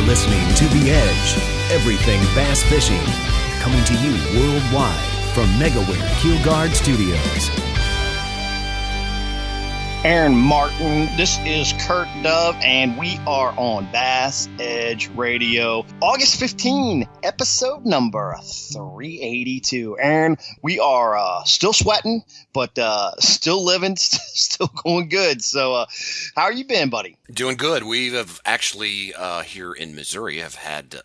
listening to The Edge, everything bass fishing, coming to you worldwide from Megaware KeelGuard Studios. Aaron Martin, this is Kurt Dove, and we are on BassEdge Radio. August 15, episode number 382. Aaron, we are still sweating, but still living, still going good. So how are you been, buddy? Doing good. We have actually, here in Missouri, have had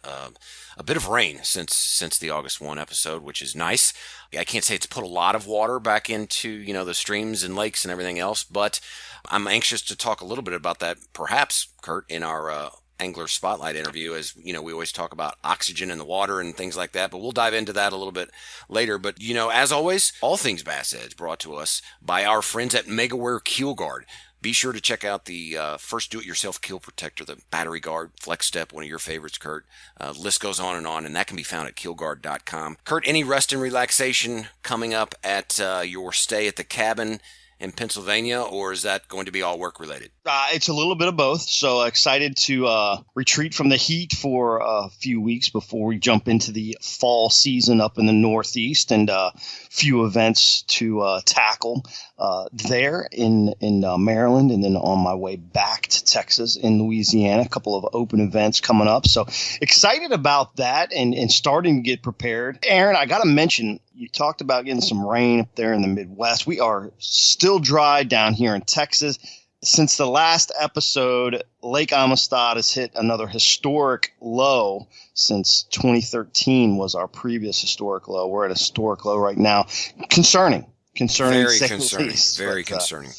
a bit of rain since the August 1 episode, which is nice. I can't say it's put a lot of water back into, the streams and lakes and everything else, but I'm anxious to talk a little bit about that, perhaps, Kurt, in our Angler Spotlight interview, as, we always talk about oxygen in the water and things like that, but we'll dive into that a little bit later. But, as always, all things Bass Edge brought to us by our friends at Megaware KeelGuard. Be sure to check out the first do-it-yourself keel protector, the Battery Guard, Flex Step, one of your favorites, Kurt. List goes on, and that can be found at keelguard.com. Kurt, any rest and relaxation coming up at your stay at the cabin in Pennsylvania, or is that going to be all work-related? It's a little bit of both, so excited to retreat from the heat for a few weeks before we jump into the fall season up in the Northeast, and a few events to tackle there in Maryland, and then on my way back to Texas in Louisiana, a couple of open events coming up. So excited about that and starting to get prepared. Aaron, I got to mention, you talked about getting some rain up there in the Midwest. We are still dry down here in Texas. Since the last episode, Lake Amistad has hit another historic low. Since 2013 was our previous historic low. We're at a historic low right now. Concerning. Very concerning. Very concerning.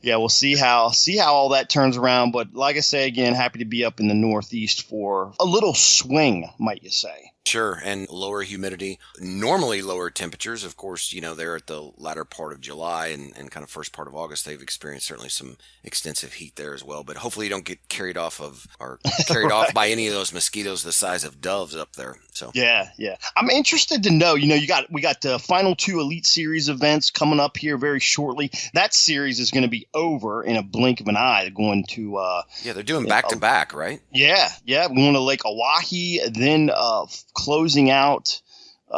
Yeah, we'll see how all that turns around. But like I say again, happy to be up in the Northeast for a little swing, might you say. Sure, and lower humidity, normally lower temperatures. Of course, they're at the latter part of July and kind of first part of August. They've experienced certainly some extensive heat there as well. But hopefully you don't get carried off right. off by any of those mosquitoes the size of doves up there. So yeah. I'm interested to know, we got the final 2 Elite Series events coming up here very shortly. That series is going to be over in a blink of an eye. They're going to they're doing back to back, right? Yeah. Going to Lake Oahe, then closing out,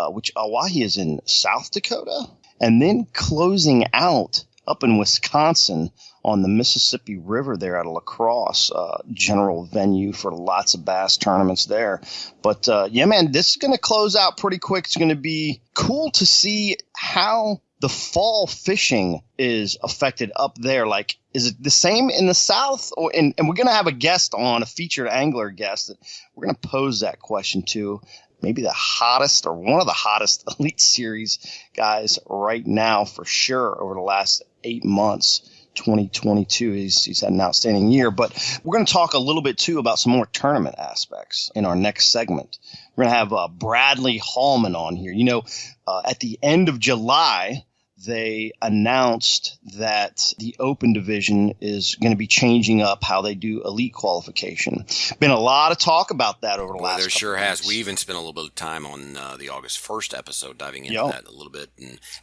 which Oahe is in South Dakota, and then closing out up in Wisconsin on the Mississippi River there at a La Crosse general venue for lots of bass tournaments there. But man, this is going to close out pretty quick. It's going to be cool to see how the fall fishing is affected up there. Like, is it the same in the South? And we're going to have a guest on, a featured angler guest, that we're going to pose that question to. Maybe the hottest or one of the hottest Elite Series guys right now for sure over the last 8 months. 2022, he's had an outstanding year. But we're going to talk a little bit, too, about some more tournament aspects in our next segment. We're going to have Bradley Hallman on here. At the end of July, they announced that the Open Division is going to be changing up how they do Elite Qualification. Been a lot of talk about that over the last couple there sure of has. weeks. We even spent a little bit of time on the August 1st episode diving into that a little bit.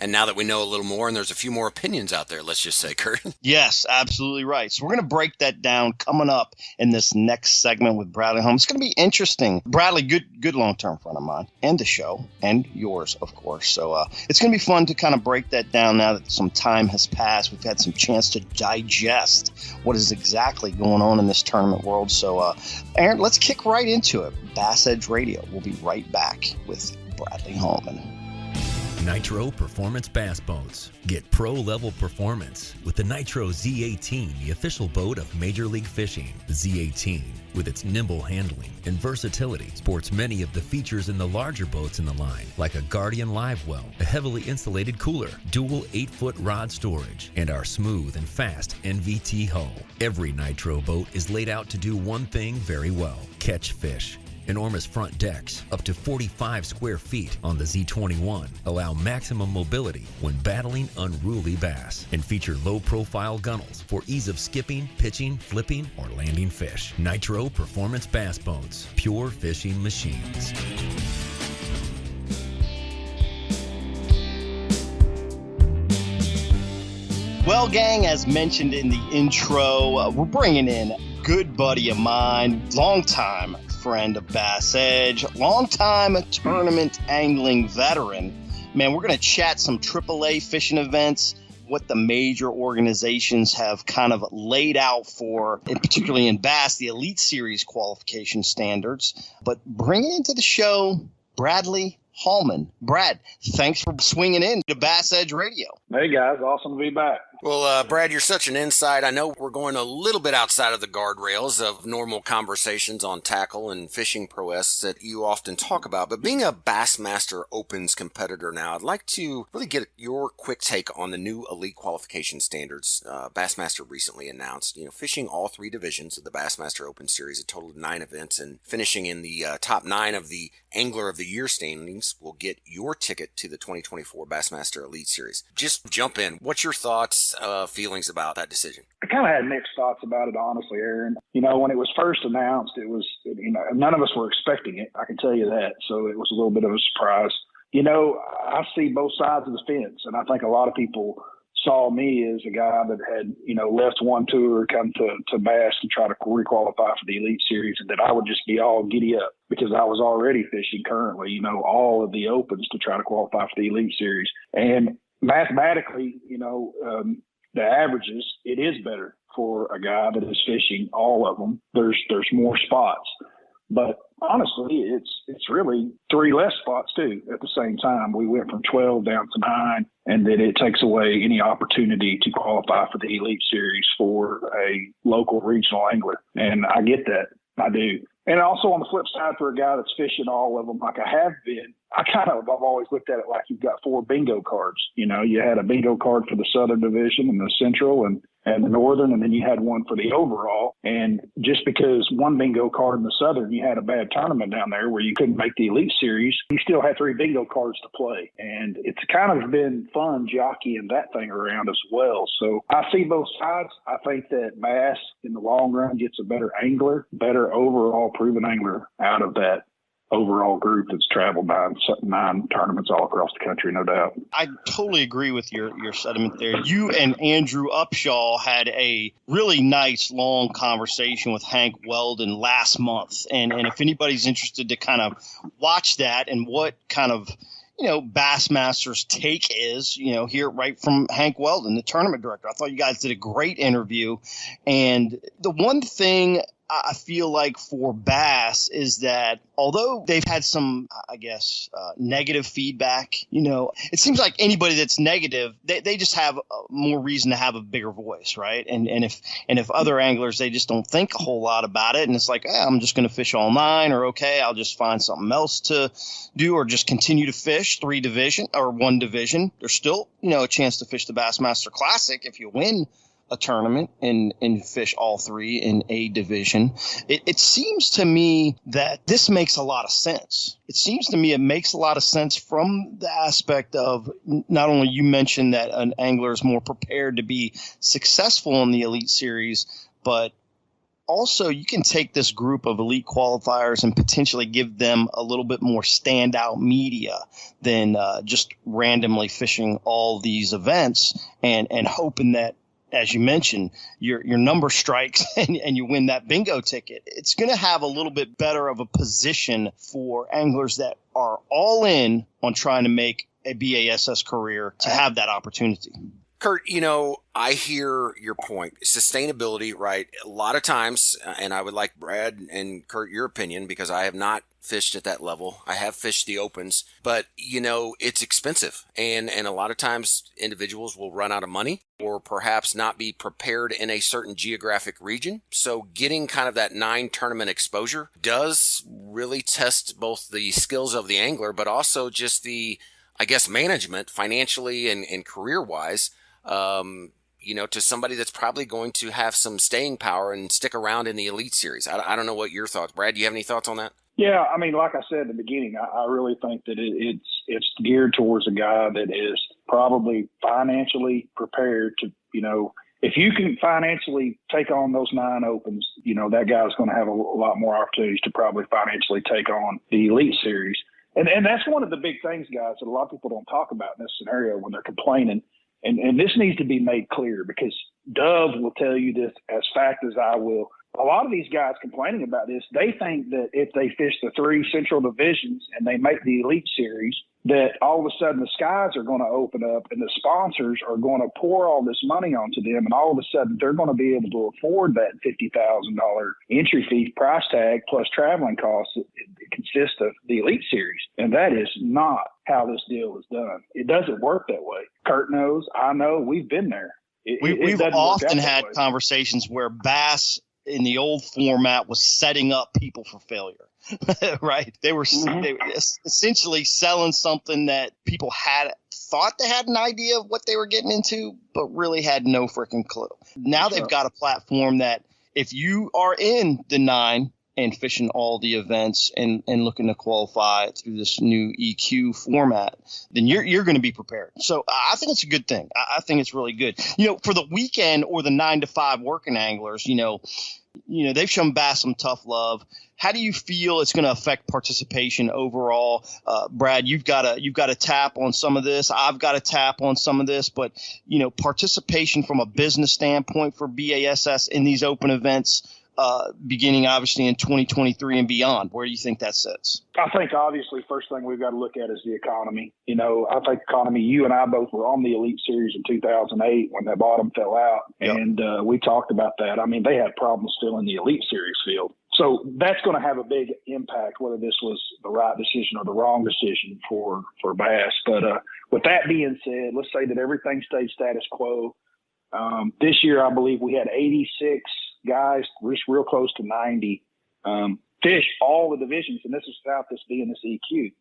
And now that we know a little more, and there's a few more opinions out there, let's just say, Kurt. Yes, absolutely right. So we're going to break that down coming up in this next segment with Bradley Hallman. It's going to be interesting. Bradley, good long-term friend of mine, and the show, and yours, of course. So it's going to be fun to kind of break that down now that some time has passed. We've had some chance to digest what is exactly going on in this tournament world. So, Aaron, let's kick right into it. BassEdge Radio. We'll be right back with Bradley Hallman. Nitro Performance Bass Boats. Get pro-level performance with the Nitro Z18, the official boat of Major League Fishing. The Z18, with its nimble handling and versatility, sports many of the features in the larger boats in the line, like a Guardian live well, a heavily insulated cooler, dual 8-foot rod storage, and our smooth and fast NVT hull. Every Nitro boat is laid out to do one thing very well: catch fish. Enormous front decks, up to 45 square feet on the Z21, allow maximum mobility when battling unruly bass, and feature low-profile gunnels for ease of skipping, pitching, flipping, or landing fish. Nitro Performance Bass Boats, pure fishing machines. Well, gang, as mentioned in the intro, we're bringing in a good buddy of mine, longtime friend of BassEdge, longtime tournament angling veteran. Man, we're going to chat some AAA fishing events, what the major organizations have kind of laid out for, and particularly in bass, the Elite Series qualification standards. But bringing into the show, Bradley Hallman. Brad, thanks for swinging in to BassEdge Radio. Hey, guys. Awesome to be back. Well, Brad, you're such an insight. I know we're going a little bit outside of the guardrails of normal conversations on tackle and fishing prowess that you often talk about. But being a Bassmaster Opens competitor now, I'd like to really get your quick take on the new elite qualification standards Bassmaster recently announced. You know, fishing all three divisions of the Bassmaster Open Series, a total of 9 events, and finishing in the top 9 of the Angler of the Year standings will get your ticket to the 2024 Bassmaster Elite Series. Just jump in. What's your thoughts? Feelings about that decision? I kind of had mixed thoughts about it, honestly, Aaron. You know, when it was first announced, it was, none of us were expecting it. I can tell you that. So it was a little bit of a surprise. You know, I see both sides of the fence, and I think a lot of people saw me as a guy that had, left one tour, come to Bass and try to requalify for the Elite Series, and that I would just be all giddy up because I was already fishing currently, all of the Opens to try to qualify for the Elite Series. And mathematically, the averages, it is better for a guy that is fishing all of them. There's more spots, but honestly, it's really 3 less spots too. At the same time, we went from 12 down to 9, and then it takes away any opportunity to qualify for the Elite Series for a local regional angler. And I get that. I do. And also on the flip side, for a guy that's fishing all of them like I have been, I've always looked at it like you've got 4 bingo cards. You had a bingo card for the Southern Division and the Central and the Northern, and then you had one for the overall. And just because one bingo card in the Southern, you had a bad tournament down there where you couldn't make the Elite Series, you still had 3 bingo cards to play. And it's kind of been fun jockeying that thing around as well. So I see both sides. I think that Bass in the long run gets a better angler, better overall proven angler out of that overall group that's traveled 9 tournaments all across the country, no doubt. I totally agree with your sentiment there. You and Andrew Upshaw had a really nice long conversation with Hank Weldon last month. And if anybody's interested to kind of watch that and what kind of Bassmaster's take is, hear right from Hank Weldon, the tournament director. I thought you guys did a great interview. And the one thing I feel like for Bass is that although they've had some, negative feedback, it seems like anybody that's negative, they just have more reason to have a bigger voice, right? And if other anglers, they just don't think a whole lot about it, and it's like, I'm just going to fish all 9, or okay, I'll just find something else to do, or just continue to fish 1 division. There's still, a chance to fish the Bassmaster Classic if you win a tournament and fish all 3 in a division. It seems to me that this makes a lot of sense. It makes a lot of sense from the aspect of not only you mentioned that an angler is more prepared to be successful in the Elite Series, but also you can take this group of elite qualifiers and potentially give them a little bit more standout media than just randomly fishing all these events and hoping that, as you mentioned, your number strikes and you win that bingo ticket. It's going to have a little bit better of a position for anglers that are all in on trying to make a BASS career to have that opportunity. Kurt, I hear your point. Sustainability, right? A lot of times, and I would like Brad and Kurt, your opinion, because I have not fished at that level. I have fished the Opens, but it's expensive. And a lot of times individuals will run out of money or perhaps not be prepared in a certain geographic region. So getting kind of that 9 tournament exposure does really test both the skills of the angler, but also just the, management financially and career wise, to somebody that's probably going to have some staying power and stick around in the Elite Series. I don't know what your thoughts. Brad, do you have any thoughts on that? Yeah, like I said at the beginning, I really think that it's geared towards a guy that is probably financially prepared to, if you can financially take on those 9 Opens, that guy's going to have a lot more opportunities to probably financially take on the Elite Series. And that's one of the big things, guys, that a lot of people don't talk about in this scenario when they're complaining. And this needs to be made clear because Dove will tell you this as fact as I will. a lot of these guys complaining about this, they think that if they fish the 3 central divisions and they make the Elite Series, that all of a sudden the skies are going to open up and the sponsors are going to pour all this money onto them, and all of a sudden they're going to be able to afford that $50,000 entry fee price tag plus traveling costs that consist of the Elite Series. And that is not how this deal is done. It doesn't work that way. Kurt knows, I know, we've been there. We've often had conversations where Bass in the old format was setting up people for failure. Right? They were essentially selling something that people thought they had an idea of what they were getting into, but really had no freaking clue. Now they've got a platform that if you are in the 9 and fishing all the events and looking to qualify through this new EQ format, then you're going to be prepared. So I think it's a good thing. I think it's really good. For the weekend or the 9 to 5 working anglers, they've shown Bass some tough love. How do you feel it's going to affect participation overall? Brad, you've got to tap on some of this. I've got to tap on some of this, but participation from a business standpoint for BASS in these open events, beginning obviously in 2023 and beyond. Where do you think that sits? I think obviously first thing we've got to look at is the economy. I think economy, you and I both were on the Elite Series in 2008 when that bottom fell out. Yep. And we talked about that. I mean, they had problems filling the Elite Series field. So that's going to have a big impact, whether this was the right decision or the wrong decision for Bass. But with that being said, let's say that everything stayed status quo. This year, I believe we had 86 guys, real close to 90, fish all the divisions, and this is without this being this EQ.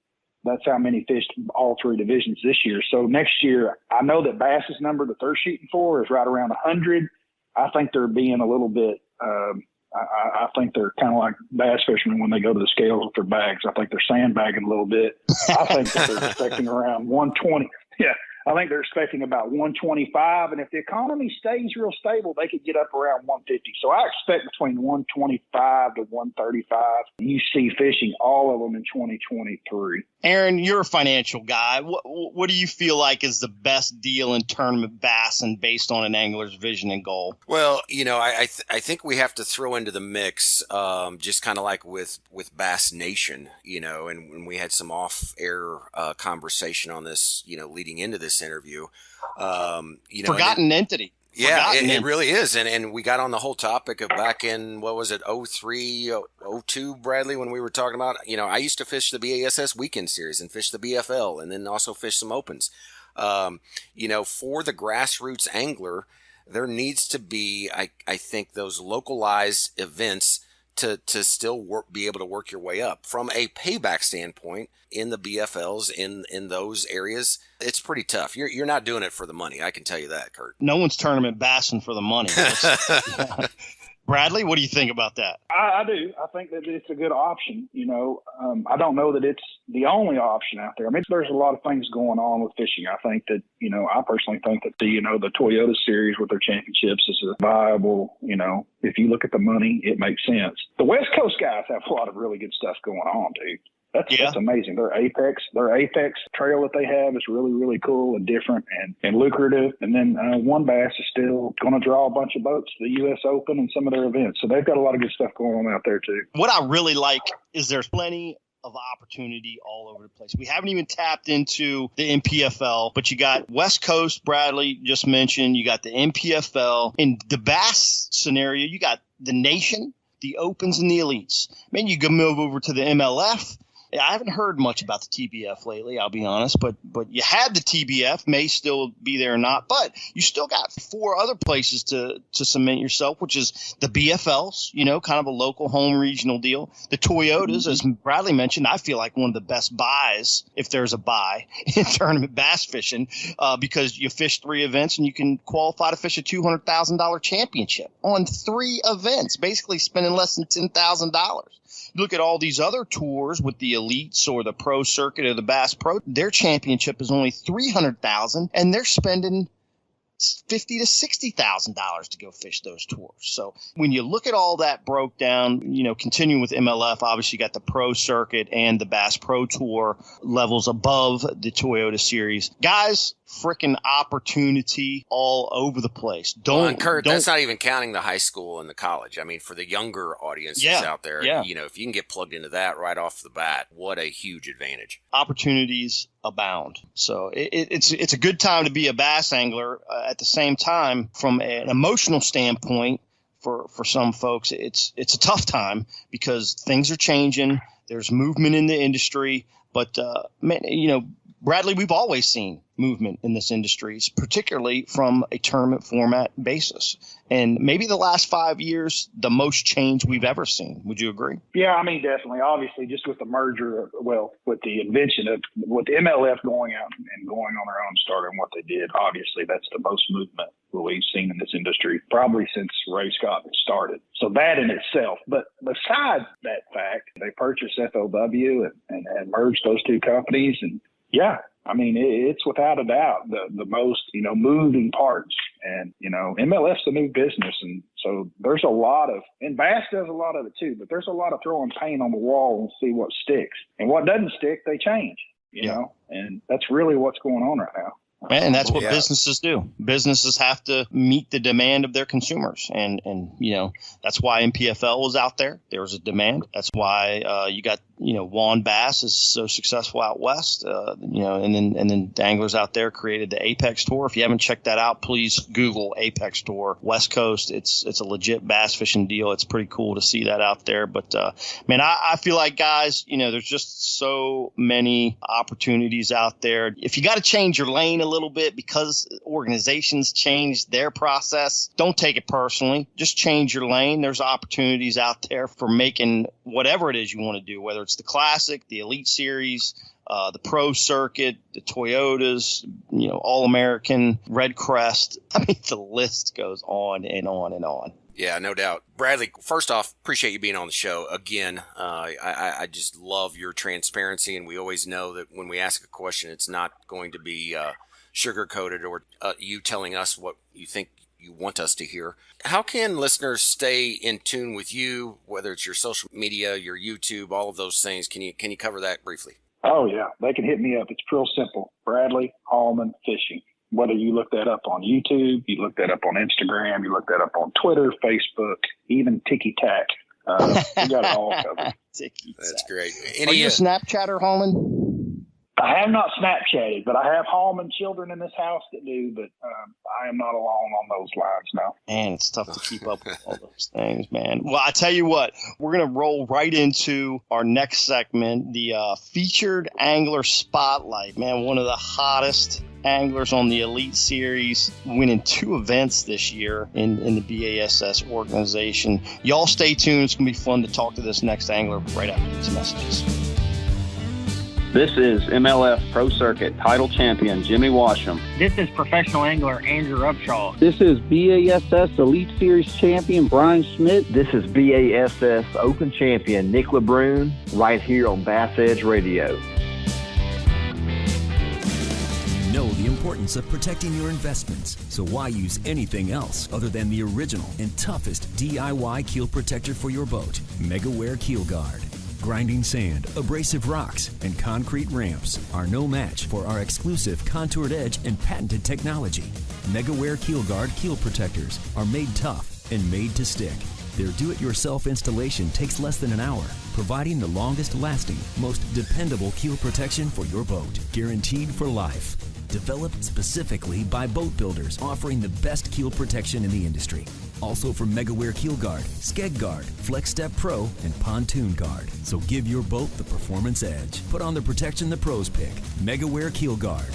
That's how many fished all 3 divisions this year. So next year, I know that Bass's number that they're shooting for is right around 100. I think they're being a little bit I think they're kind of like bass fishermen when they go to the scales with their bags. I think they're sandbagging a little bit. I think that they're expecting around 120. Yeah. I think they're expecting about 125, and if the economy stays real stable, they could get up around 150. So I expect between 125 to 135. You see fishing all of them in 2023. Aaron, you're a financial guy. What do you feel like is the best deal in tournament bass and based on an angler's vision and goal? Well, I think we have to throw into the mix, just kind of like with Bass Nation, and when we had some off-air conversation on this, leading into this interview, forgotten entity. Yeah, it really is. And we got on the whole topic of back in, 03, 02, Bradley, when we were talking about, I used to fish the BASS weekend series and fish the BFL and then also fish some opens. For the grassroots angler, there needs to be, I think, those localized events to still be able to work your way up. From a payback standpoint, in the BFLs, in those areas, it's pretty tough. You're not doing it for the money. I can tell you that, Kurt. No one's tournament bassing for the money. Bradley, what do you think about that? I do. I think that it's a good option. I don't know that it's the only option out there. I mean, there's a lot of things going on with fishing. I think that, I personally think that the Toyota series with their championships is a viable, if you look at the money, it makes sense. The West Coast guys have a lot of really good stuff going on, dude. That's amazing. Their Apex trail that they have is really, really cool and different and lucrative. And then One Bass is still going to draw a bunch of boats to the U.S. Open and some of their events. So they've got a lot of good stuff going on out there too. What I really like is there's plenty of opportunity all over the place. We haven't even tapped into the MPFL, but you got West Coast, Bradley just mentioned. You got the MPFL. In the Bass scenario, you got the Nation, the Opens, and the Elites. Man, you can move over to the MLF. I haven't heard much about the TBF lately, I'll be honest, but you had the TBF, may still be there or not, but you still got 4 other places to cement yourself, which is the BFLs, kind of a local home regional deal. The Toyotas, as Bradley mentioned, I feel like one of the best buys, if there's a buy, in tournament bass fishing, because you fish 3 events and you can qualify to fish a $200,000 championship on 3 events, basically spending less than $10,000. Look at all these other tours with the Elites or the Pro Circuit or the Bass Pro. Their championship is only $300,000, and they're spending $50,000 to $60,000 to go fish those tours. So when you look at all that broke down, continuing with MLF, obviously you got the Pro Circuit and the Bass Pro Tour levels above the Toyota Series. Guys, freaking opportunity all over the place. And Kurt, that's not even counting the high school and the college. I mean, for the younger audiences out there, if you can get plugged into that right off the bat, what a huge advantage. Opportunities abound. So it's a good time to be a bass angler. At the same time, from an emotional standpoint, for some folks, it's a tough time because things are changing. There's movement in the industry, but Bradley, we've always seen movement in this industry, particularly from a tournament format basis. And maybe the last 5 years, the most change we've ever seen. Would you agree? Yeah, I mean, definitely. Obviously, just with the merger, with the invention of with MLF going out and going on their own, starting what they did, obviously that's the most movement that we've seen in this industry probably since Ray Scott started. So that in itself. But besides that fact, they purchased FOW and merged those two companies. And yeah, I mean, it's without a doubt the most, moving parts. And, MLF's a new business. And so there's a lot of, and Bass does a lot of it too, but there's a lot of throwing paint on the wall and see what sticks. And what doesn't stick, they change, you know, and that's really what's going on right now. And that's what businesses do. Businesses have to meet the demand of their consumers. And that's why MPFL was out there. There was a demand. That's why you got, Juan Bass is so successful out west, and then the anglers out there created the Apex Tour. If you haven't checked that out, please Google Apex Tour West Coast. It's a legit bass fishing deal. It's pretty cool to see that out there. But, man, I feel like, guys, there's just so many opportunities out there. If you got to change your lane a little bit because organizations change their process, don't take it personally. Just change your lane. There's opportunities out there for making whatever it is you want to do, whether it's the Classic, the Elite Series, the Pro Circuit, the Toyotas, All-American, Red Crest. I mean, the list goes on and on and on. Yeah, no doubt. Bradley, first off, appreciate you being on the show. Again, I just love your transparency, and we always know that when we ask a question, it's not going to be sugar-coated or you telling us what you think you want us to hear. How can listeners stay in tune with you, whether it's your social media, your YouTube, all of those things? Can you cover that briefly? Oh, yeah. They can hit me up. It's real simple. Bradley Hallman Fishing. Whether you look that up on YouTube, you look that up on Instagram, you look that up on Twitter, Facebook, even Tiki Tac. We got it all covered. That's great. Are you a Snapchatter, Hallman? I have not Snapchatted, but I have Hallman children in this house that do, but I am not alone on those lines now. Man, it's tough to keep up with all those things, man. Well, I tell you what, we're going to roll right into our next segment, the Featured Angler Spotlight. Man, one of the hottest anglers on the Elite Series, winning 2 events this year in the BASS organization. Y'all stay tuned. It's going to be fun to talk to this next angler right after these messages. This is MLF Pro Circuit title champion Jimmy Washam. This is professional angler Andrew Upshaw. This is BASS Elite Series champion Brian Schmidt. This is BASS Open champion Nick LeBrun, right here on BassEdge Radio. You know the importance of protecting your investments, so why use anything else other than the original and toughest DIY keel protector for your boat, Megaware KeelGuard. Grinding sand, abrasive rocks, and concrete ramps are no match for our exclusive contoured edge and patented technology. Megaware KeelGuard keel protectors are made tough and made to stick. Their do-it-yourself installation takes less than an hour, providing the longest-lasting, most dependable keel protection for your boat, guaranteed for life. Developed specifically by boat builders offering the best keel protection in the industry. Also from Megaware KeelGuard, Skeg Guard, Flex Step Pro, and Pontoon Guard. So give your boat the performance edge. Put on the protection the pros pick. Megaware KeelGuard.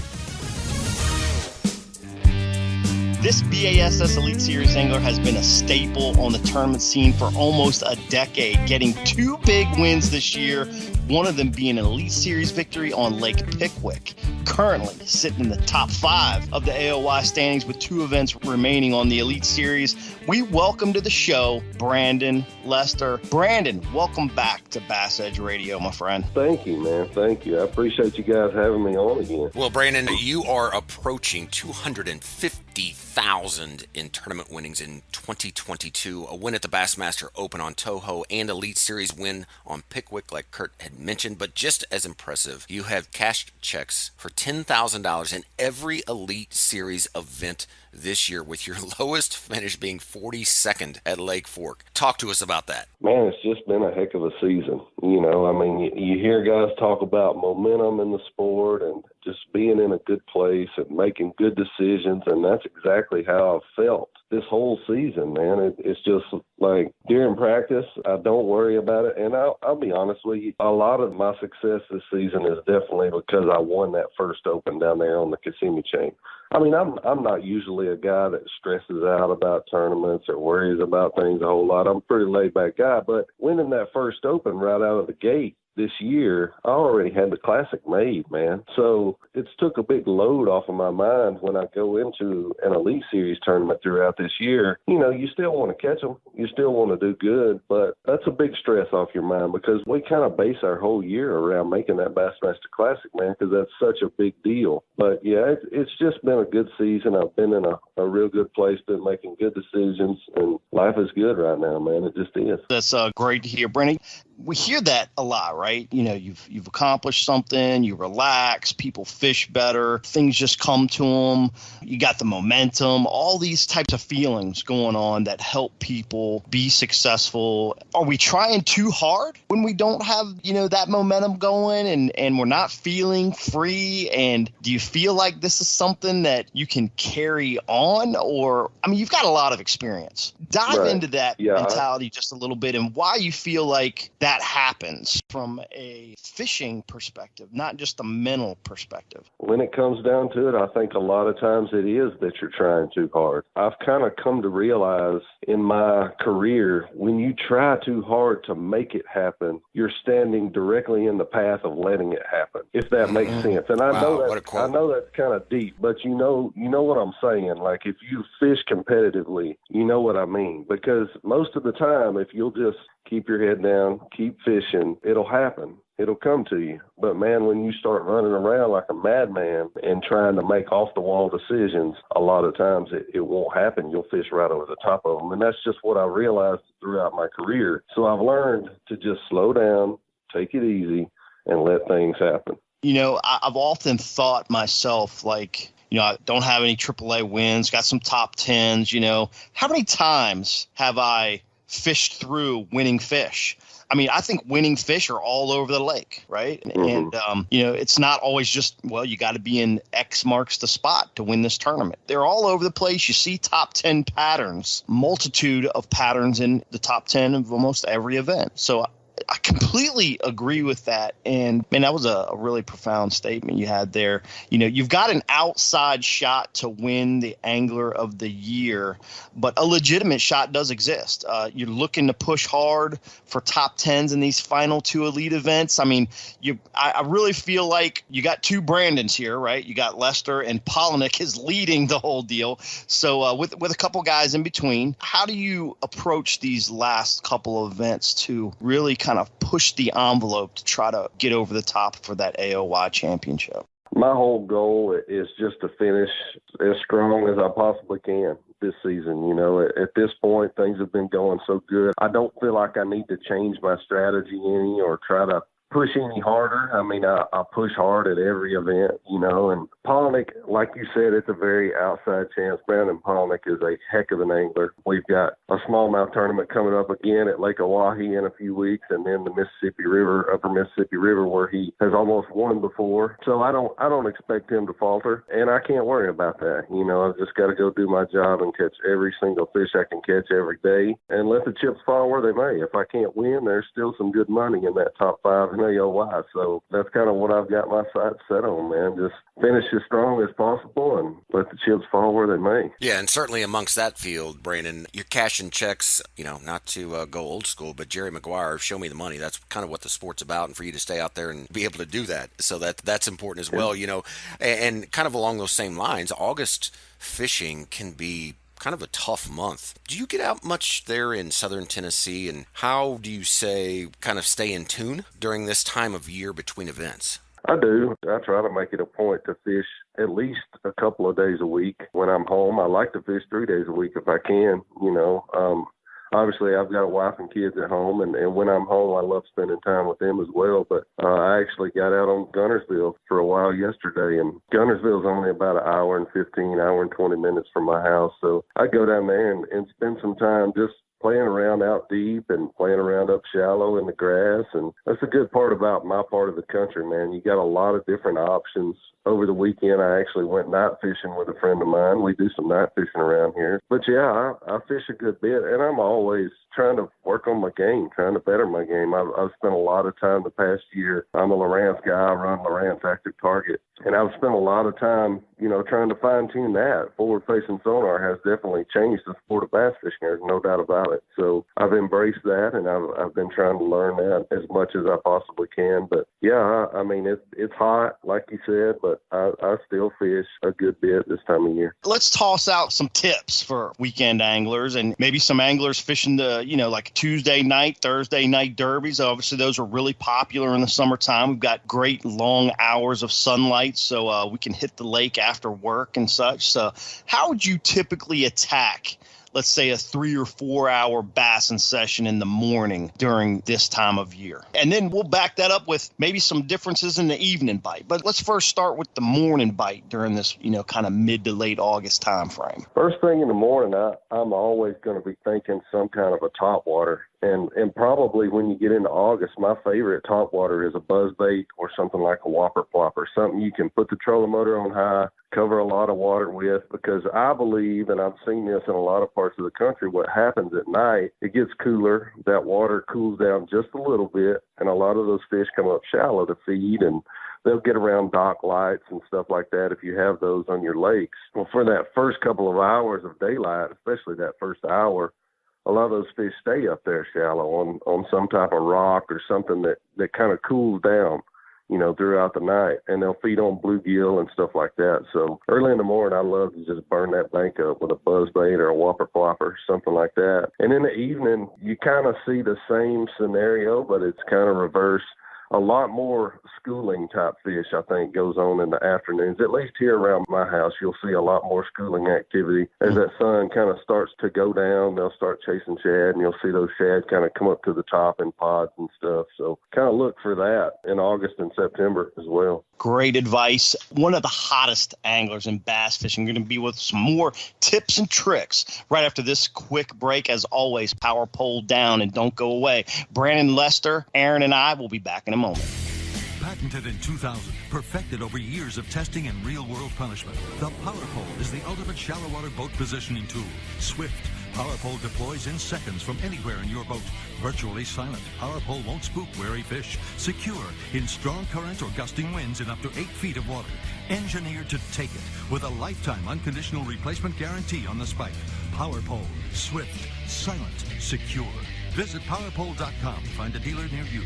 This BASS Elite Series angler has been a staple on the tournament scene for almost a decade, getting 2 big wins this year, one of them being an Elite Series victory on Lake Pickwick. Currently sitting in the top 5 of the AOY standings with 2 events remaining on the Elite Series. We welcome to the show Brandon Lester. Brandon, welcome back to BassEdge Radio, my friend. Thank you, man. Thank you. I appreciate you guys having me on again. Well, Brandon, you are approaching 250,000 in tournament winnings in 2022. A win at the Bassmaster Open on Toho and Elite Series win on Pickwick, like Kurt had mentioned. But just as impressive, you have cashed checks for $10,000 in every Elite Series event this year, with your lowest finish being 42nd at Lake Fork. Talk to us about that. Man, it's just been a heck of a season. You know, I mean, you hear guys talk about momentum in the sport and just being in a good place and making good decisions, and that's exactly how I've felt this whole season, man. It's just like during practice, I don't worry about it. And I'll be honest with you, a lot of my success this season is definitely because I won that first Open down there on the Kissimmee chain. I mean, I'm not usually a guy that stresses out about tournaments or worries about things a whole lot. I'm a pretty laid-back guy, but winning that first Open right out of the gate this year, I already had the Classic made, man. So it's took a big load off of my mind when I go into an Elite Series tournament throughout this year. You know, you still want to catch them. You still want to do good, but that's a big stress off your mind because we kind of base our whole year around making that Bassmaster Classic, man, because that's such a big deal. But, yeah, it's just been a good season. I've been in a real good place, been making good decisions, and life is good right now, man. It just is. That's great to hear, Brandon. We hear that a lot, right? You know, you've accomplished something, you relax, people fish better, things just come to them, you got the momentum, all these types of feelings going on that help people be successful. Are we trying too hard when we don't have, you know, that momentum going and we're not feeling free? And do you feel like this is something that you can carry on? Or, I mean, you've got a lot of experience. Dive into that mentality just a little bit and why you feel like that happens from a fishing perspective, not just a mental perspective. When it comes down to it, I think a lot of times it is that you're trying too hard. I've kind of come to realize in my career, when you try too hard to make it happen, you're standing directly in the path of letting it happen, if that makes sense. And I know that's kind of deep, but you know what I'm saying. Like if you fish competitively, you know what I mean. Because most of the time, if you'll just keep your head down, keep fishing, it'll happen. It'll come to you. But, man, when you start running around like a madman and trying to make off-the-wall decisions, a lot of times it won't happen. You'll fish right over the top of them. And that's just what I realized throughout my career. So I've learned to just slow down, take it easy, and let things happen. You know, I've often thought myself, like, you know, I don't have any AAA wins, got some top 10s, you know. How many times have I fished through winning fish? I mean, I think winning fish are all over the lake, right? Mm-hmm. And, you know, it's not always just, well, you got to be in X marks the spot to win this tournament. They're all over the place. You see top 10 patterns, multitude of patterns in the top 10 of almost every event. So I completely agree with that. And, man, that was a really profound statement you had there. You know, you've got an outside shot to win the Angler of the Year, but a legitimate shot does exist. You're looking to push hard for top 10s in these final 2 elite events. I mean, I really feel like you got 2 Brandons here, right? You got Lester, and Polinick is leading the whole deal. So with a couple guys in between, how do you approach these last couple of events to really kind of push the envelope to try to get over the top for that AOY championship? My whole goal is just to finish as strong as I possibly can this season. You know, at this point, things have been going so good. I don't feel like I need to change my strategy any or try to push any harder. I mean, I push hard at every event, you know, and Polinick, like you said, it's a very outside chance. Brandon Polinick is a heck of an angler. We've got a smallmouth tournament coming up again at Lake Oahe in a few weeks, and then the Mississippi River, Upper Mississippi River, where he has almost won before. So I don't expect him to falter, and I can't worry about that. You know, I've just got to go do my job and catch every single fish I can catch every day and let the chips fall where they may. If I can't win, there's still some good money in that top 5 and MWI. So that's kind of what I've got my sights set on, man. Just finish as strong as possible and let the chips fall where they may. Yeah, and certainly amongst that field, Brandon, you're cashing checks, not to go old school, but Jerry Maguire, show me the money. That's kind of what the sport's about, and for you to stay out there and be able to do that. So that's important as well, and kind of along those same lines, August fishing can be kind of a tough month. Do you get out much there in southern Tennessee, and how do you kind of stay in tune during this time of year between events? I do. I try to make it a point to fish at least a couple of days a week when I'm home. I like to fish 3 days a week if I can, Obviously, I've got a wife and kids at home, and when I'm home, I love spending time with them as well. But I actually got out on Gunnersville for a while yesterday, and Gunnersville is only about an hour and 20 minutes from my house. So I go down there and spend some time just playing around out deep and playing around up shallow in the grass. And that's a good part about my part of the country, man. You got a lot of different options. Over the weekend, I actually went night fishing with a friend of mine. We do some night fishing around here. But, yeah, I fish a good bit, and I'm always trying to work on my game, trying to better my game. I've spent a lot of time the past year. I'm a Lowrance guy. I run Lowrance Active Target. And I've spent a lot of time, trying to fine-tune that. Forward-facing sonar has definitely changed the sport of bass fishing. There's no doubt about it. So I've embraced that, and I've been trying to learn that as much as I possibly can. But, yeah, I mean, it's hot, like you said, but I still fish a good bit this time of year. Let's toss out some tips for weekend anglers and maybe some anglers fishing the, like Tuesday night, Thursday night derbies. Obviously, those are really popular in the summertime. We've got great long hours of sunlight, so we can hit the lake after work and such. So how would you typically attack, let's say, a 3 or 4 hour bassin session in the morning during this time of year? And then we'll back that up with maybe some differences in the evening bite. But let's first start with the morning bite during this, kind of mid to late August time frame. First thing in the morning, I'm always going to be thinking some kind of a topwater. And probably when you get into August, my favorite topwater is a buzzbait or something like a whopper plopper, something you can put the trolling motor on high, cover a lot of water with, because I believe, and I've seen this in a lot of parts of the country, what happens at night, it gets cooler, that water cools down just a little bit, and a lot of those fish come up shallow to feed, and they'll get around dock lights and stuff like that if you have those on your lakes. Well, for that first couple of hours of daylight, especially that first hour, a lot of those fish stay up there shallow on some type of rock or something that kind of cools down, throughout the night, and they'll feed on bluegill and stuff like that. So early in the morning, I love to just burn that bank up with a buzzbait or a whopper plopper, something like that. And in the evening, you kind of see the same scenario, but it's kind of reversed. A lot more schooling type fish, I think, goes on in the afternoons. At least here around my house, you'll see a lot more schooling activity. As that sun kind of starts to go down, they'll start chasing shad, and you'll see those shad kind of come up to the top in pods and stuff. So kind of look for that in August and September as well. Great advice. One of the hottest anglers in bass fishing. Going to be with some more tips and tricks right after this quick break. As always, Powerpull down and don't go away. Brandon, Lester, Aaron, and I will be back in a moment. Patented in 2000, perfected over years of testing and real-world punishment, the Powerpull is the ultimate shallow water boat positioning tool. Swift, Powerpull deploys in seconds from anywhere in your boat. Virtually silent, Powerpull won't spook wary fish. Secure in strong currents or gusting winds in up to 8 feet of water. Engineered to take it with a lifetime unconditional replacement guarantee on the spike. Powerpull, swift, silent, secure. Visit powerpull.com to find a dealer near you.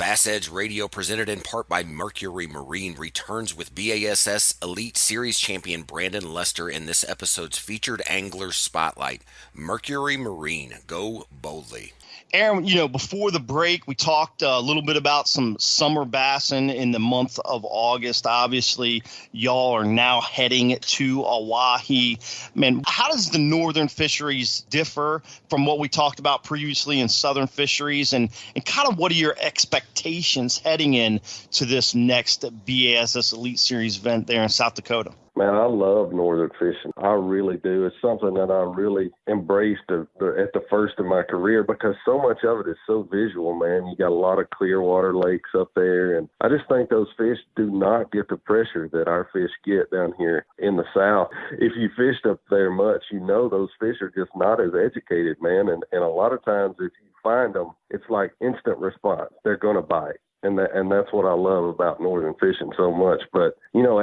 BassEdge Radio, presented in part by Mercury Marine, returns with BASS Elite Series champion Brandon Lester in this episode's featured angler spotlight. Mercury Marine, go boldly. Aaron, before the break, we talked a little bit about some summer bassin in the month of August. Obviously, y'all are now heading to Oahe. Man, how does the northern fisheries differ from what we talked about previously in southern fisheries? And kind of what are your expectations heading in to this next BASS Elite Series event there in South Dakota? Man, I love northern fishing. I really do. It's something that I really embraced at the first of my career because so much of it is so visual, man. You got a lot of clear water lakes up there, and I just think those fish do not get the pressure that our fish get down here in the South. If you fished up there much, those fish are just not as educated, man, and a lot of times if you find them, it's like instant response. They're going to bite. And that's what I love about northern fishing so much. But,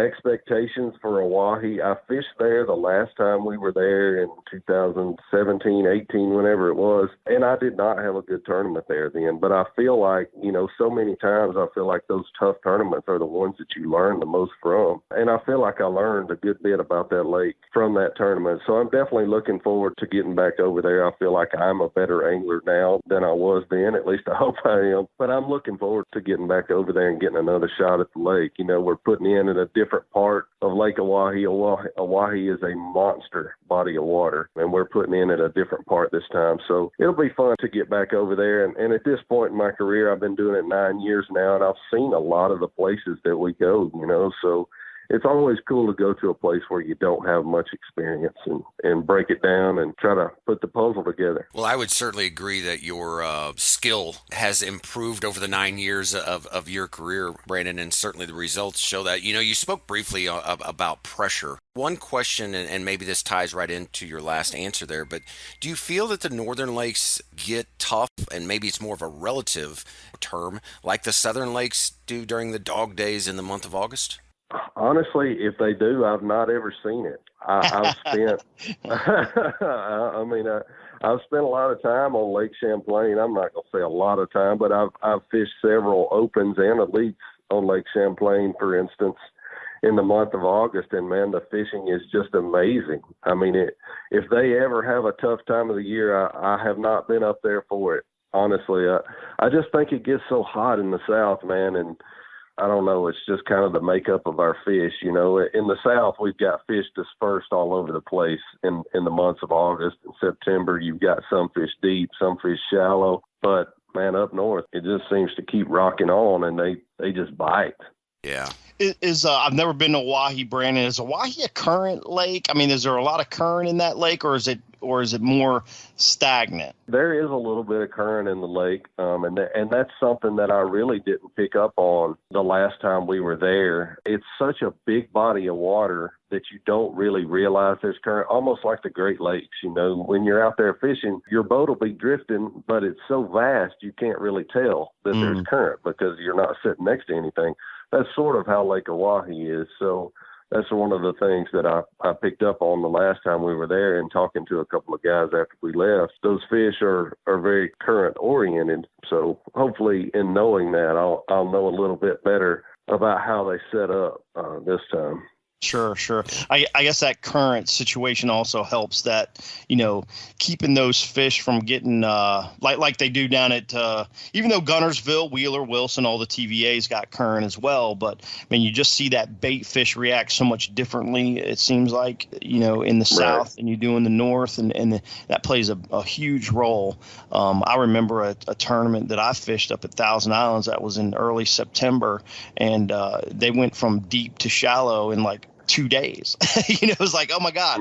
expectations for Oahe, I fished there the last time we were there in 2017, 18, whenever it was, and I did not have a good tournament there then. But I feel like, so many times I feel like those tough tournaments are the ones that you learn the most from. And I feel like I learned a good bit about that lake from that tournament. So I'm definitely looking forward to getting back over there. I feel like I'm a better angler now than I was then. At least I hope I am. But I'm looking forward to getting back over there and getting another shot at the lake. We're putting in a different part of Lake Oahe. Oahe is a monster body of water, and we're putting in at a different part this time. So it'll be fun to get back over there. And at this point in my career, I've been doing it 9 years now, and I've seen a lot of the places that we go, so it's always cool to go to a place where you don't have much experience and break it down and try to put the puzzle together. Well, I would certainly agree that your skill has improved over the 9 years of your career, Brandon, and certainly the results show that. You spoke briefly about pressure. One question, and maybe this ties right into your last answer there, but do you feel that the northern lakes get tough, and maybe it's more of a relative term, like the southern lakes do during the dog days in the month of August? Honestly, if they do, I've not ever seen it. I've spent, I've spent a lot of time on Lake Champlain. I'm not going to say a lot of time, but I've fished several opens and elites on Lake Champlain, for instance, in the month of August. And man, the fishing is just amazing. If they ever have a tough time of the year, I have not been up there for it. Honestly, I just think it gets so hot in the South, man, and I don't know. It's just kind of the makeup of our fish. In the South, we've got fish dispersed all over the place in the months of August and September. You've got some fish deep, some fish shallow. But, man, up north, it just seems to keep rocking on, and they just bite. Yeah. I've never been to Oahe, Brandon. Is Oahe a current lake? Is there a lot of current in that lake, or is it more stagnant? There is a little bit of current in the lake, and that's something that I really didn't pick up on the last time we were there. It's such a big body of water that you don't really realize there's current, almost like the Great Lakes. When you're out there fishing, your boat will be drifting, but it's so vast you can't really tell that there's current because you're not sitting next to anything. That's sort of how Lake Oahe is. So that's one of the things that I picked up on the last time we were there, and talking to a couple of guys after we left. Those fish are very current oriented. So hopefully in knowing that, I'll know a little bit better about how they set up this time. Sure. I guess that current situation also helps that, keeping those fish from getting like they do down at even though Gunnersville, Wheeler, Wilson, all the TVAs got current as well. But you just see that bait fish react so much differently, it seems like, in the South than you do in the North. And that plays a huge role. I remember a tournament that I fished up at Thousand Islands that was in early September, and they went from deep to shallow in like 2 days. It was like, oh my God,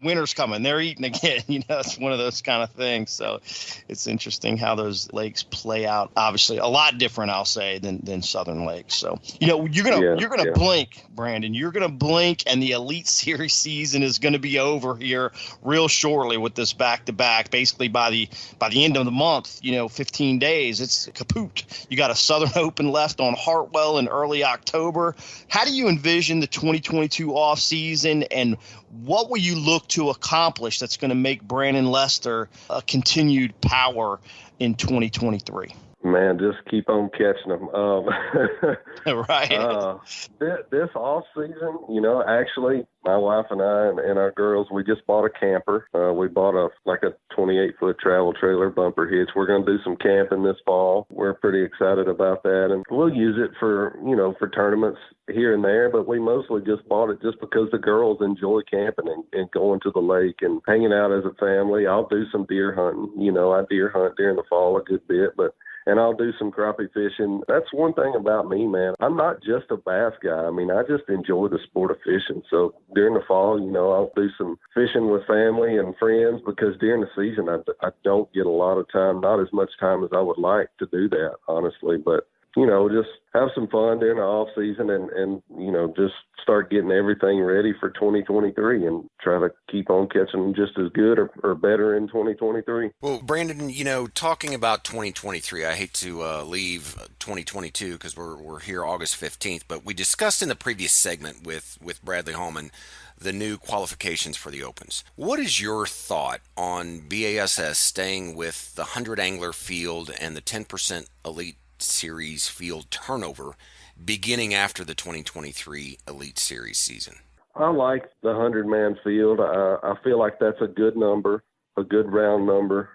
winter's coming. They're eating again. It's one of those kind of things. So it's interesting how those lakes play out. Obviously, a lot different, I'll say, than Southern lakes. So you're gonna blink, Brandon. You're gonna blink, and the Elite Series season is gonna be over here real shortly with this back-to-back. Basically, by the end of the month, 15 days, it's kaput. You got a Southern Open left on Hartwell in early October. How do you envision the 2022 off season, and what will you look to accomplish that's going to make Brandon Lester a continued power in 2023? Man, just keep on catching them. Right. This off season, actually, my wife and I and our girls, we just bought a camper. We bought a 28-foot travel trailer bumper hitch. We're going to do some camping this fall. We're pretty excited about that, and we'll use it for tournaments here and there. But we mostly just bought it just because the girls enjoy camping and going to the lake and hanging out as a family. I'll do some deer hunting. I deer hunt during the fall a good bit, and I'll do some crappie fishing. That's one thing about me, man. I'm not just a bass guy. I just enjoy the sport of fishing. So during the fall, I'll do some fishing with family and friends, because during the season, I don't get a lot of time, not as much time as I would like to do that, honestly. But just have some fun during the off season and just start getting everything ready for 2023 and try to keep on catching them just as good or better in 2023. Well, Brandon, talking about 2023, I hate to leave 2022 because we're here August 15th, but we discussed in the previous segment with Bradley Hallman the new qualifications for the Opens. What is your thought on BASS staying with the 100 angler field and the 10% Elite Series field turnover beginning after the 2023 Elite Series season? I like the 100-man field. I feel like that's a good number, a good round number.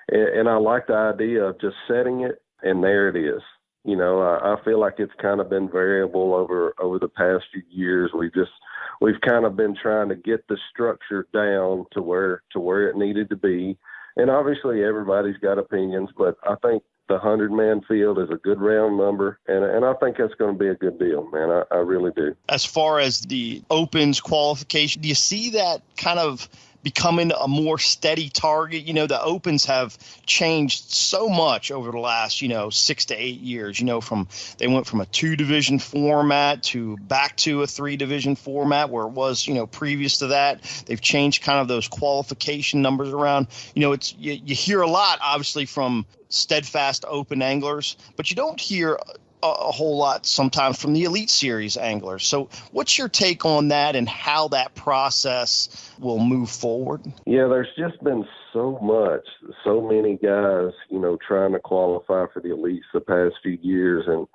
And I like the idea of just setting it, and there it is. I feel like it's kind of been variable over the past few years. We've kind of been trying to get the structure down to where it needed to be. And obviously everybody's got opinions, but I think the 100-man field is a good round number, and I think that's going to be a good deal, man. I really do. As far as the Opens qualification, do you see that kind of becoming a more steady target? The Opens have changed so much over the last, 6 to 8 years, they went from a 2-division format to back to a 3-division format where it was, previous to that. They've changed kind of those qualification numbers around. You hear a lot, obviously, from steadfast open anglers, but you don't hear a whole lot sometimes from the Elite Series anglers. So what's your take on that and how that process will move forward? Yeah, there's just been so many guys, trying to qualify for the Elites the past few years. And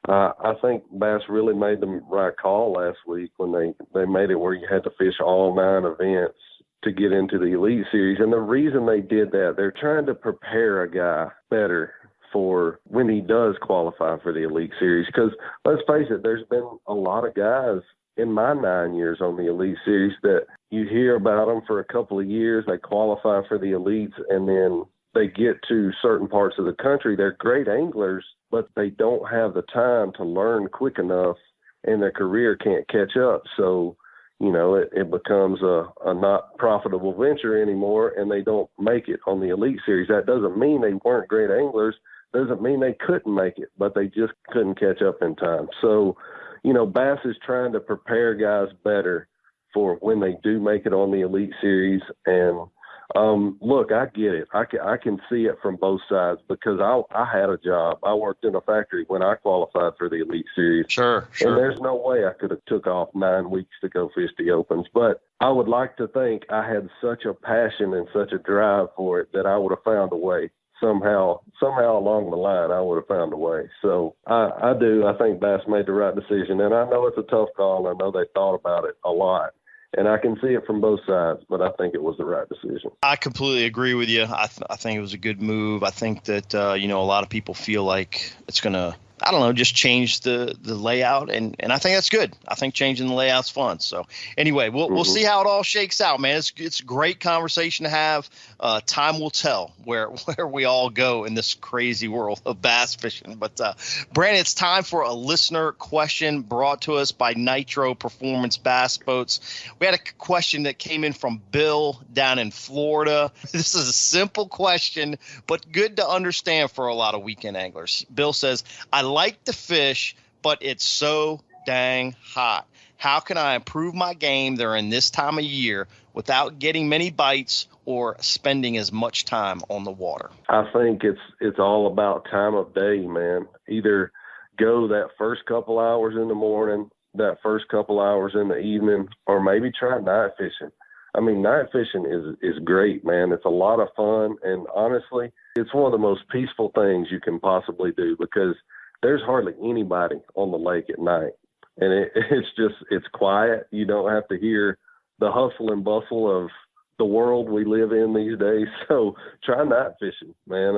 I think Bass really made the right call last week when they made it where you had to fish all 9 events to get into the Elite Series. And the reason they did that, they're trying to prepare a guy better for when he does qualify for the Elite Series. Because let's face it, there's been a lot of guys in my 9 years on the Elite Series that you hear about them for a couple of years, they qualify for the Elites, and then they get to certain parts of the country. They're great anglers, but they don't have the time to learn quick enough, and their career can't catch up. So it becomes a not profitable venture anymore, and they don't make it on the Elite Series. That doesn't mean they weren't great anglers. Doesn't mean they couldn't make it, but they just couldn't catch up in time. So, Bass is trying to prepare guys better for when they do make it on the Elite Series. And look, I get it. I can see it from both sides because I had a job. I worked in a factory when I qualified for the Elite Series. Sure. And there's no way I could have took off 9 weeks to go fish the Opens. But I would like to think I had such a passion and such a drive for it that I would have found a way. Somehow along the line, I would have found a way. So I do. I think Bass made the right decision. And I know it's a tough call. I know they thought about it a lot. And I can see it from both sides, but I think it was the right decision. I completely agree with you. I think it was a good move. I think that, a lot of people feel like it's going to, just change the layout. And I think that's good. I think changing the layout's fun. So anyway, we'll see how it all shakes out, man. It's a great conversation to have. Time will tell where we all go in this crazy world of bass fishing. But Brandon, it's time for a listener question brought to us by Nitro Performance Bass Boats. We had a question that came in from Bill down in Florida. This is a simple question, but good to understand for a lot of weekend anglers. Bill says, I like to fish, but it's so dang hot. How can I improve my game during this time of year without getting many bites or spending as much time on the water? I think it's all about time of day, man. Either go that first couple hours in the morning, that first couple hours in the evening, or maybe try night fishing. I mean, night fishing is great, man. It's a lot of fun, and honestly, it's one of the most peaceful things you can possibly do because there's hardly anybody on the lake at night. And it's quiet. You don't have to hear the hustle and bustle of the world we live in these days. So try night fishing, man.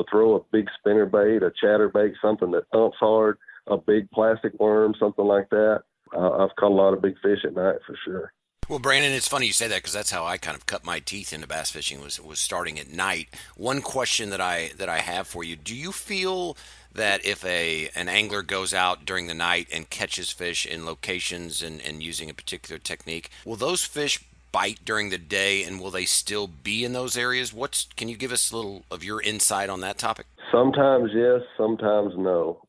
Throw a big spinner bait, a chatterbait, something that thumps hard, a big plastic worm, something like that. I've caught a lot of big fish at night for sure. Well, Brandon, it's funny you say that because that's how I kind of cut my teeth into bass fishing was starting at night. One question that I have for you, do you feel that if an angler goes out during the night and catches fish in locations and using a particular technique, will those fish bite during the day and will they still be in those areas? Can you give us a little of your insight on that topic? Sometimes yes, sometimes no.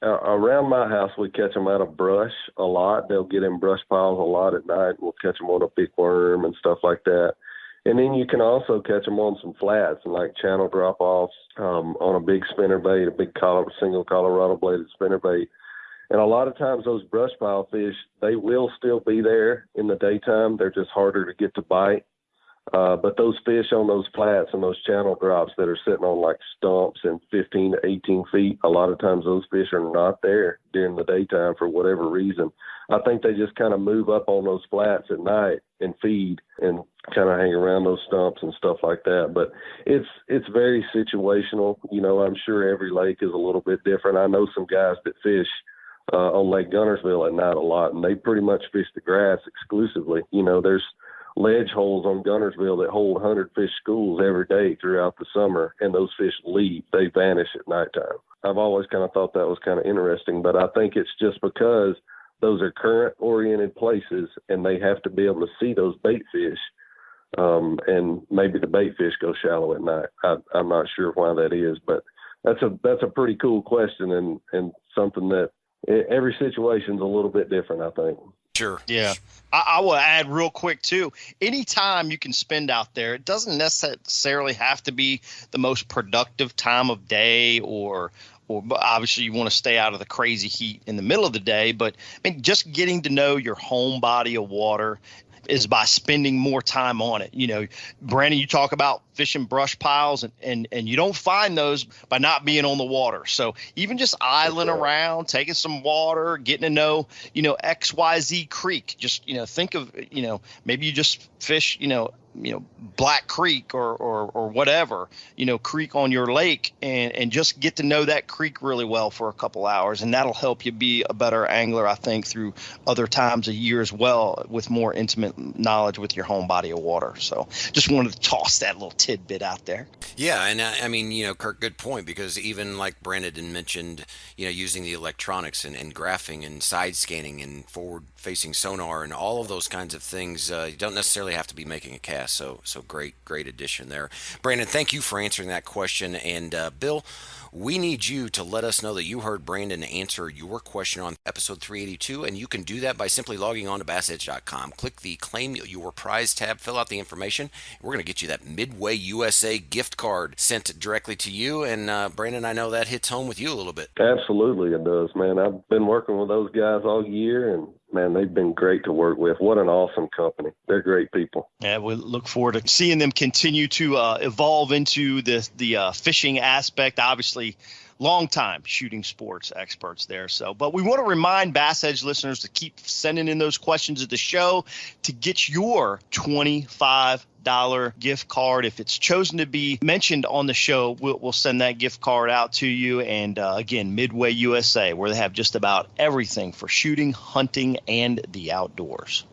Around my house, we catch them out of brush a lot. They'll get in brush piles a lot at night. We'll catch them on a big worm and stuff like that. And then you can also catch them on some flats and like channel drop-offs on a big spinnerbait, a big single Colorado-bladed spinnerbait. And a lot of times those brush pile fish, they will still be there in the daytime. They're just harder to get to bite. But those fish on those flats and those channel drops that are sitting on like stumps and 15 to 18 feet, a lot of times those fish are not there during the daytime for whatever reason. I think they just kind of move up on those flats at night and feed and kind of hang around those stumps and stuff like that. But it's very situational. You know, I'm sure every lake is a little bit different. I know some guys that fish on Lake Guntersville at night a lot, and they pretty much fish the grass exclusively. You know, there's ledge holes on Guntersville that hold 100 fish schools every day throughout the summer, and those fish leave. They vanish at nighttime. I've always kind of thought that was kind of interesting, but I think it's just because those are current-oriented places, and they have to be able to see those bait fish, and maybe the bait fish go shallow at night. I'm not sure why that is, but that's a pretty cool question and something that every situation's a little bit different, I think. Sure. Yeah. I will add real quick, too. Anytime you can spend out there, it doesn't necessarily have to be the most productive time of day or obviously you want to stay out of the crazy heat in the middle of the day. But I mean, just getting to know your home body of water is by spending more time on it. You know, Brandon, you talk about fishing brush piles and you don't find those by not being on the water. So even just idling around, taking some water, getting to know, XYZ Creek, just, think of, maybe you just fish, Black Creek or whatever, creek on your lake and just get to know that creek really well for a couple hours. And that'll help you be a better angler, I think, through other times of year as well, with more intimate knowledge with your home body of water. So just wanted to toss that little tidbit out there. Yeah. And I mean, Kirk, good point, because even like Brandon mentioned, using the electronics and graphing and side scanning and forward facing sonar and all of those kinds of things, you don't necessarily have to be making a cast. So great addition there. Brandon, thank you for answering that question. And Bill, we need you to let us know that you heard Brandon answer your question on episode 382, and you can do that by simply logging on to BassEdge.com. Click the Claim Your Prize tab, fill out the information. We're going to get you that Midway USA gift card sent directly to you. And Brandon, I know that hits home with you a little bit. Absolutely it does, man. I've been working with those guys all year, and man, they've been great to work with. What an awesome company. They're great people. Yeah, we look forward to seeing them continue to evolve into the fishing aspect. Obviously, long-time shooting sports experts there. But we want to remind Bass Edge listeners to keep sending in those questions at the show to get your $25 gift card. If it's chosen to be mentioned on the show, we'll send that gift card out to you. And again, Midway USA, where they have just about everything for shooting, hunting, and the outdoors.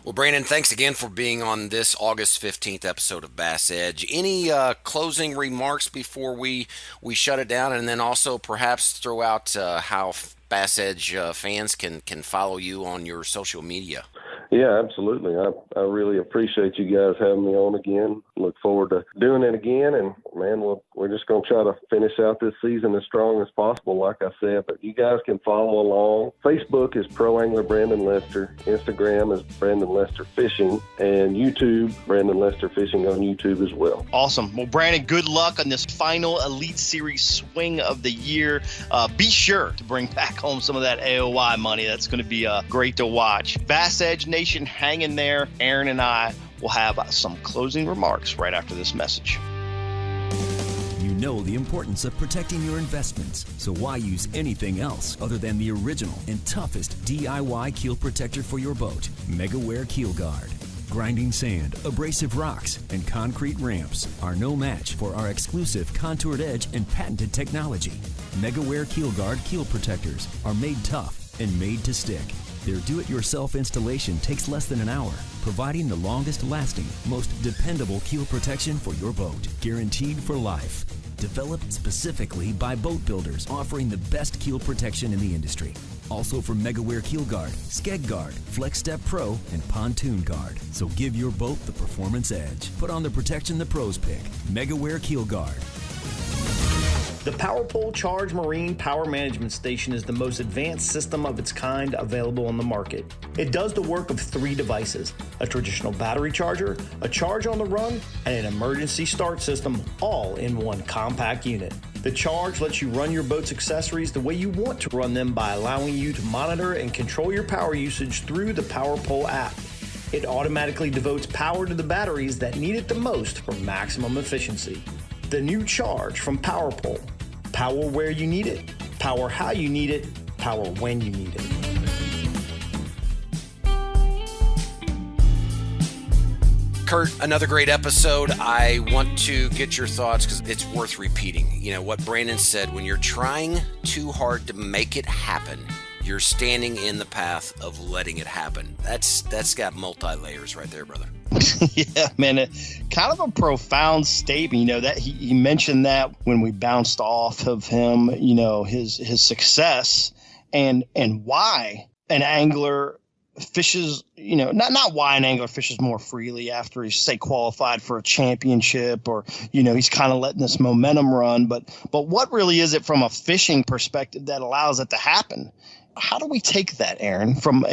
Well, Brandon, thanks again for being on this August 15th episode of Bass Edge. Any closing remarks before we shut it down, and then also perhaps throw out how Bass Edge fans can follow you on your social media? Yeah, absolutely. I really appreciate you guys having me on again. Look forward to doing it again. And, man, we're just going to try to finish out this season as strong as possible, like I said. But you guys can follow along. Facebook is Pro Angler Brandon Lester. Instagram is Brandon Lester Fishing. And YouTube, Brandon Lester Fishing on YouTube as well. Awesome. Well, Brandon, good luck on this final Elite Series swing of the year. Be sure to bring back home some of that AOY money. That's going to be great to watch. Bass Edge Nation, hang in there. Aaron and I will have some closing remarks right after this message. You know the importance of protecting your investments, so why use anything else other than the original and toughest DIY keel protector for your boat? Megaware KeelGuard. Grinding sand, abrasive rocks, and concrete ramps are no match for our exclusive contoured edge and patented technology. Megaware KeelGuard keel protectors are made tough and made to stick. Their do-it-yourself installation takes less than an hour, providing the longest-lasting, most dependable keel protection for your boat, guaranteed for life. Developed specifically by boat builders offering the best keel protection in the industry. Also from Megaware KeelGuard, Skeg Guard, Flex Step Pro, and Pontoon Guard. So give your boat the performance edge. Put on the protection the pros pick. Megaware KeelGuard. The Powerpull Charge Marine Power Management Station is the most advanced system of its kind available on the market. It does the work of 3 devices, a traditional battery charger, a charge on the run, and an emergency start system, all in one compact unit. The Charge lets you run your boat's accessories the way you want to run them by allowing you to monitor and control your power usage through the Powerpull app. It automatically devotes power to the batteries that need it the most for maximum efficiency. The new Charge from Powerpull. Power where you need it, power how you need it, power when you need it. Kurt, another great episode. I want to get your thoughts because it's worth repeating. You know, what Brandon said, when you're trying too hard to make it happen, you're standing in the path of letting it happen. That's got multi-layers right there, brother. Yeah, man, kind of a profound statement. You know, that he mentioned that when we bounced off of him, you know, his success and why an angler fishes, you know, not why an angler fishes more freely after he's, say, qualified for a championship, or, you know, he's kind of letting this momentum run. But what really is it from a fishing perspective that allows it to happen? How do we take that, Aaron, from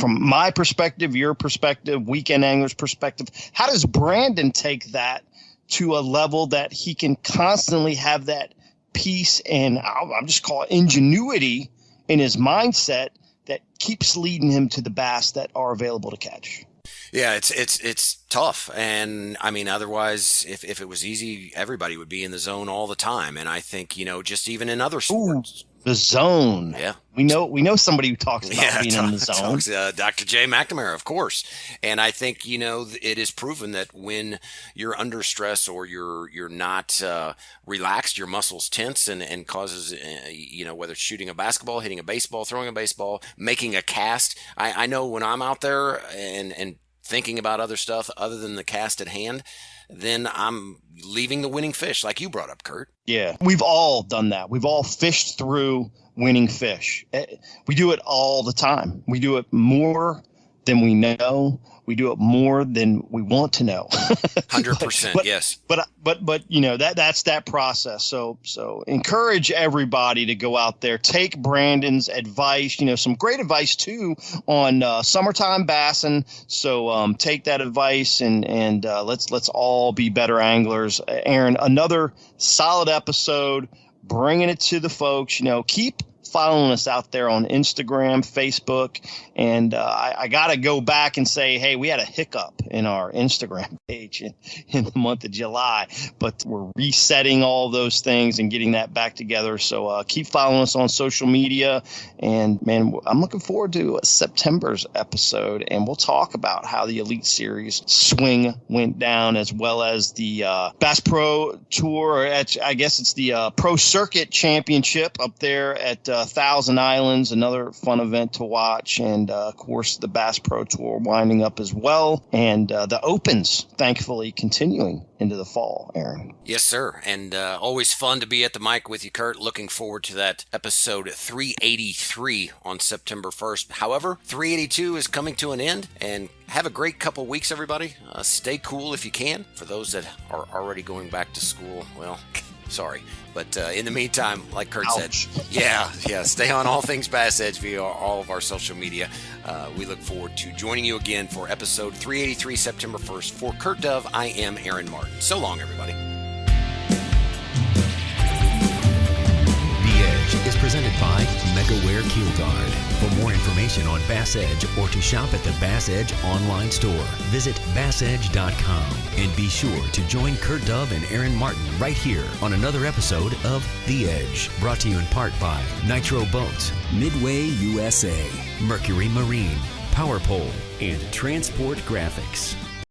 my perspective, your perspective, weekend angler's perspective? How does Brandon take that to a level that he can constantly have that peace and I'll just call it ingenuity in his mindset that keeps leading him to the bass that are available to catch? Yeah, it's tough. And I mean, otherwise, if it was easy, everybody would be in the zone all the time. And I think, you know, just even in other sports. Ooh, the zone. Yeah. We know somebody who talks about being in the zone. Dr. J. McNamara, of course. And I think, you know, it is proven that when you're under stress or you're not relaxed, your muscles tense and causes, you know, whether it's shooting a basketball, hitting a baseball, throwing a baseball, making a cast. I know when I'm out there and thinking about other stuff other than the cast at hand, then I'm leaving the winning fish, like you brought up, Kurt. Yeah, we've all done that. We've all fished through winning fish. We do it all the time. We do it more than we know. We do it more than we want to know. 100%, yes. But you know, that's that process. So encourage everybody to go out there, take Brandon's advice. You know, some great advice too on summertime bassing. So take that advice and let's all be better anglers. Aaron, another solid episode, bringing it to the folks. You know, keep following us out there on Instagram, Facebook, and I got to go back and say, hey, we had a hiccup in our Instagram page in the month of July, but we're resetting all those things and getting that back together. So keep following us on social media, and man, I'm looking forward to September's episode, and we'll talk about how the Elite Series swing went down, as well as the Bass Pro Tour, or I guess it's the Pro Circuit Championship up there at Thousand Islands, another fun event to watch, and of course the Bass Pro Tour winding up as well, and the Opens thankfully continuing into the fall, Aaron. Yes, sir, and always fun to be at the mic with you, Kurt. Looking forward to that episode 383 on September 1st. However, 382 is coming to an end, and have a great couple weeks, everybody. Stay cool if you can. For those that are already going back to school, well, sorry. But in the meantime, like Kurt said, yeah, stay on All Things Bass Edge via all of our social media. We look forward to joining you again for episode 383, September 1st. For Kurt Dove, I am Aaron Martin. So long, everybody. The Edge is presented by Megaware KeelGuard. For more information on BassEdge or to shop at the BassEdge online store, visit BassEdge.com and be sure to join Kurt Dove and Aaron Martin right here on another episode of The Edge, brought to you in part by Nitro Boats, Midway USA, Mercury Marine, Powerpull, and Transport Graphics.